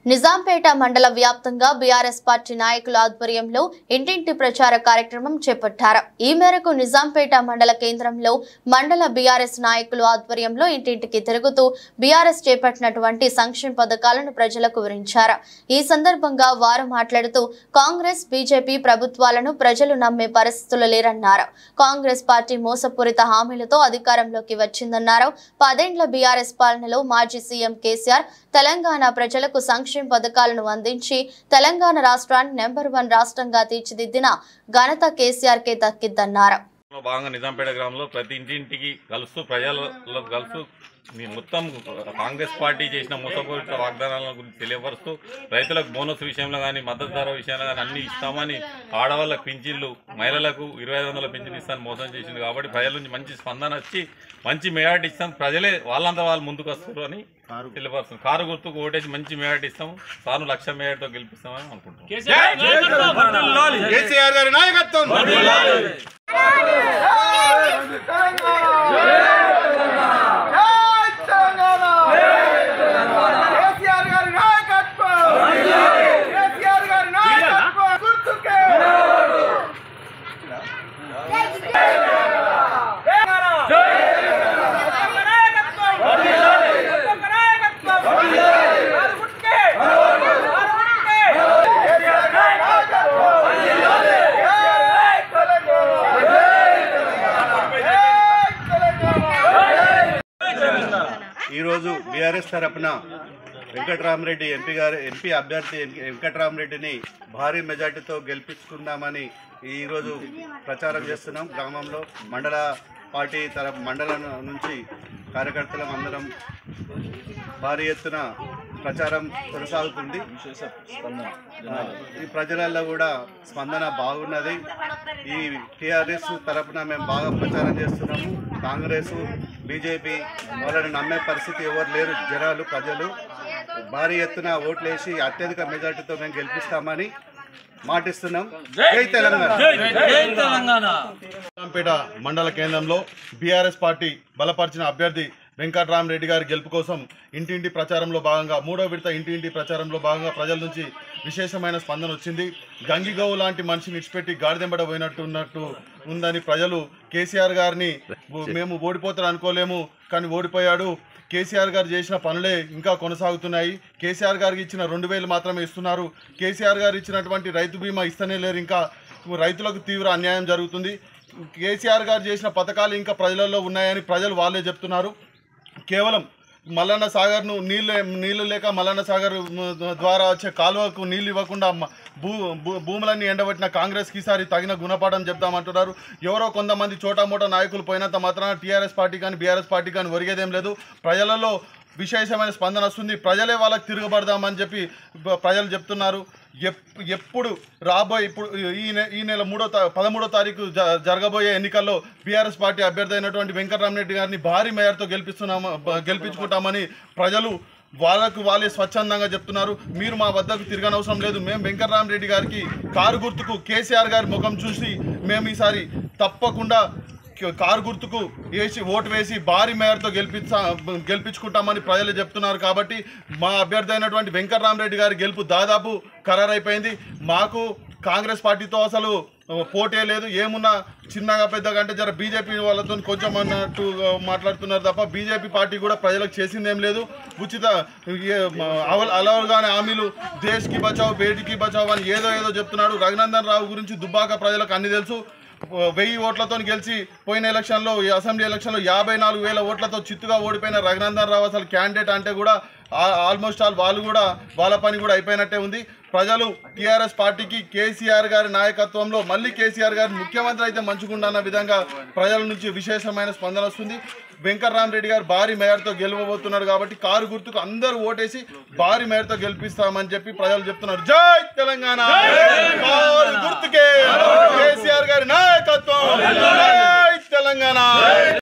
నిజాంపేట మండల వ్యాప్తంగా BRS party నాయకుల ఆధ్వర్యంలో ఇంటింటి ప్రచార కార్యక్రమం చేపట్టారు. ఈ మేరకు నిజాంపేట మండల కేంద్రంలో మండల బీఆర్ఎస్ నాయకుల ఆధ్వర్యంలో ఇంటింటికి తిరుగుతూ బీఆర్ఎస్ చేపట్టినటువంటి సంక్షేమ పథకాలను ప్రజలకు వివరించారు. ఈ సందర్భంగా వారు మాట్లాడుతూ కాంగ్రెస్ బీజేపీ ప్రభుత్వాలను ప్రజలు నమ్మే పరిస్థితులు లేరన్నారు. కాంగ్రెస్ పార్టీ మోసపూరిత హామీలతో అధికారంలోకి వచ్చిందన్నారు. 10 ఏళ్ల బీఆర్ఎస్ పాలనలో మాజీ సీఎం కేసీఆర్ తెలంగాణ ప్రజలకు సంక్షేమ పథకాలను అందించి తెలంగాణ రాష్ట్రాన్ని నెంబర్ 1 రాష్ట్రంగా తీర్చిదిద్దిన ఘనత కేసీఆర్ కే దక్కిద్దన్నారు. భాగంగా నిజాంపేట గ్రామంలో ప్రతి ఇంటింటికి కలుస్తూ ప్రజలలో కలుస్తూ మొత్తం కాంగ్రెస్ పార్టీ చేసిన మోసపూరిత వాగ్దానాల గురించి తెలియపరుస్తూ రైతులకు బోనస్ విషయంలో కానీ మద్దతు ధర విషయంలో కానీ అన్ని ఇస్తామని ఆడవాళ్ళకు పింఛన్లు మహిళలకు 2500 పింఛన్ ఇస్తాను మోసం చేసింది. కాబట్టి ప్రజల నుంచి మంచి స్పందన వచ్చి మంచి మెజారిటీ ఇస్తాం. ప్రజలే వాళ్ళంతా వాళ్ళు ముందుకు వస్తారు అని తెలియపరుస్తుంది. కారు గుర్తుకు ఓటేసి మంచి మెజారిటీ ఇస్తాం. తాను 1,00,000 మెజారిటీతో గెలిపిస్తామని అనుకుంటున్నాం. ఈరోజు బీఆర్ఎస్ తరపున వెంకట్రామరెడ్డి ఎంపీ అభ్యర్థి వెంకట్రామరెడ్డిని భారీ మెజార్టీతో గెలిపించుకుందామని ఈరోజు ప్రచారం చేస్తున్నాం. గ్రామంలో మండల పార్టీ మండలం నుంచి కార్యకర్తలం అందరం భారీ ఎత్తున ప్రచారం కొనసాగుతుంది. ఈ ప్రజలలో కూడా స్పందన బాగున్నది. ఈ టీఆర్ఎస్ తరపున మేము బాగా ప్రచారం చేస్తున్నాము. కాంగ్రెస్ బీజేపీ వాళ్ళని నమ్మే పరిస్థితి ఎవరు లేరు. ప్రజలు భారీ ఎత్తున ఓట్లేసి అత్యధిక మెజార్టీతో మేము గెలిపిస్తామని మాటిస్తున్నాం. జై తెలంగాణ. నిజాంపేట మండల కేంద్రంలో బీఆర్ఎస్ పార్టీ బలపరిచిన అభ్యర్థి వెంకట్రామరెడ్డి గారి గెలుపు కోసం ఇంటింటి ప్రచారంలో భాగంగా 3వ విడత ఇంటింటి ప్రచారంలో భాగంగా ప్రజల నుంచి విశేషమైన స్పందన వచ్చింది. గంగిగోవు లాంటి మనిషిని విడిచిపెట్టి గాడిదెంబడ పోయినట్టు ఉందని ప్రజలు కేసీఆర్ గారిని మేము ఓడిపోతారు అనుకోలేము కానీ ఓడిపోయాడు. కేసీఆర్ గారు చేసిన పనులే ఇంకా కొనసాగుతున్నాయి. కేసీఆర్ గారికి ఇచ్చిన 2,000 మాత్రమే ఇస్తున్నారు. కేసీఆర్ గారు ఇచ్చినటువంటి రైతు బీమా ఇస్తనే లేరు. ఇంకా రైతులకు తీవ్ర అన్యాయం జరుగుతుంది. కేసీఆర్ గారు చేసిన పథకాలు ఇంకా ప్రజలలో ఉన్నాయని ప్రజలు వాళ్ళే చెప్తున్నారు. కేవలం మల్లన్న సాగర్ను నీళ్లు లేక మల్లన్న సాగర్ ద్వారా వచ్చే కాలువకు నీళ్ళు ఇవ్వకుండా భూములన్నీ ఎండబెట్టిన కాంగ్రెస్కి ఈసారి తగిన గుణపాఠం చెప్తామంటున్నారు. ఎవరో కొంతమంది చోటామోటా నాయకులు పోయినంత మాత్రాన టీఆర్ఎస్ పార్టీ కానీ బీఆర్ఎస్ పార్టీ కానీ ఒరిగేదేం లేదు. ప్రజలలో విశేషమైన స్పందన వస్తుంది. ప్రజలే వాళ్ళకి తిరగబడదామని చెప్పి ప్రజలు చెప్తున్నారు. ఎప్పుడు ఇప్పుడు ఈ నెల 13వ తారీఖు జరగబోయే ఎన్నికల్లో బీఆర్ఎస్ పార్టీ అభ్యర్థి అయినటువంటి వెంకట్రామరెడ్డి గారిని భారీ మేయర్తో గెలిపించుకుంటామని ప్రజలు వాళ్ళే స్వచ్ఛందంగా చెప్తున్నారు. మీరు మా వద్దకు తిరగనవసరం లేదు. మేము వెంకట్రామరెడ్డి గారికి కారు గుర్తుకు కేసీఆర్ గారి ముఖం చూసి మేము ఈసారి తప్పకుండా కారు గుర్తుకు ఓటు వేసి భారీ మేయర్తో గెలిపించుకుంటామని ప్రజలు చెప్తున్నారు. కాబట్టి మా అభ్యర్థి అయినటువంటి వెంకట్రామరెడ్డి గారి గెలుపు దాదాపు ఖరారైపోయింది. మాకు కాంగ్రెస్ పార్టీతో అసలు పోటీ లేదు. ఏమున్నా చిన్నగా పెద్దగా అంటే జర బీజేపీ వాళ్ళతో కొంచెం అన్నట్టు మాట్లాడుతున్నారు తప్ప బీజేపీ పార్టీ కూడా ప్రజలకు చేసిందేం లేదు. ఉచిత అలవలుగానే హామీలు దేశ్కి బచావ్ బేటీకి బచావ్ అని ఏదో చెప్తున్నాడు. రఘునందన్ రావు గురించి దుబ్బాక ప్రజలకు అన్ని తెలుసు. 1000 ఓట్లతో గెలిచి పోయిన ఎలక్షన్లో అసెంబ్లీ ఎలక్షన్లో 54,000 ఓట్లతో చిత్తుగా ఓడిపోయిన రఘునందన్ రావు అసలు క్యాండిడేట్ అంటే కూడా ఆల్మోస్ట్ వాళ్ళ పని కూడా అయిపోయినట్టే ఉంది. ప్రజలు టీఆర్ఎస్ పార్టీకి కేసీఆర్ గారి నాయకత్వంలో మళ్ళీ కేసీఆర్ గారి ముఖ్యమంత్రి అయితే మంచిగుండన్న విధంగా ప్రజల నుంచి విశేషమైన స్పందన వస్తుంది. వెంకట్రామరెడ్డి గారు భారీ మేయర్తో గెలవబోతున్నారు కాబట్టి కారు గుర్తుకు అందరూ ఓటేసి భారీ మేయర్తో గెలిపిస్తామని చెప్పి ప్రజలు చెప్తున్నారు. జై తెలంగాణ. కారు గుర్తుకే కేసీఆర్ గారి నాయకత్వం. జై తెలంగాణ.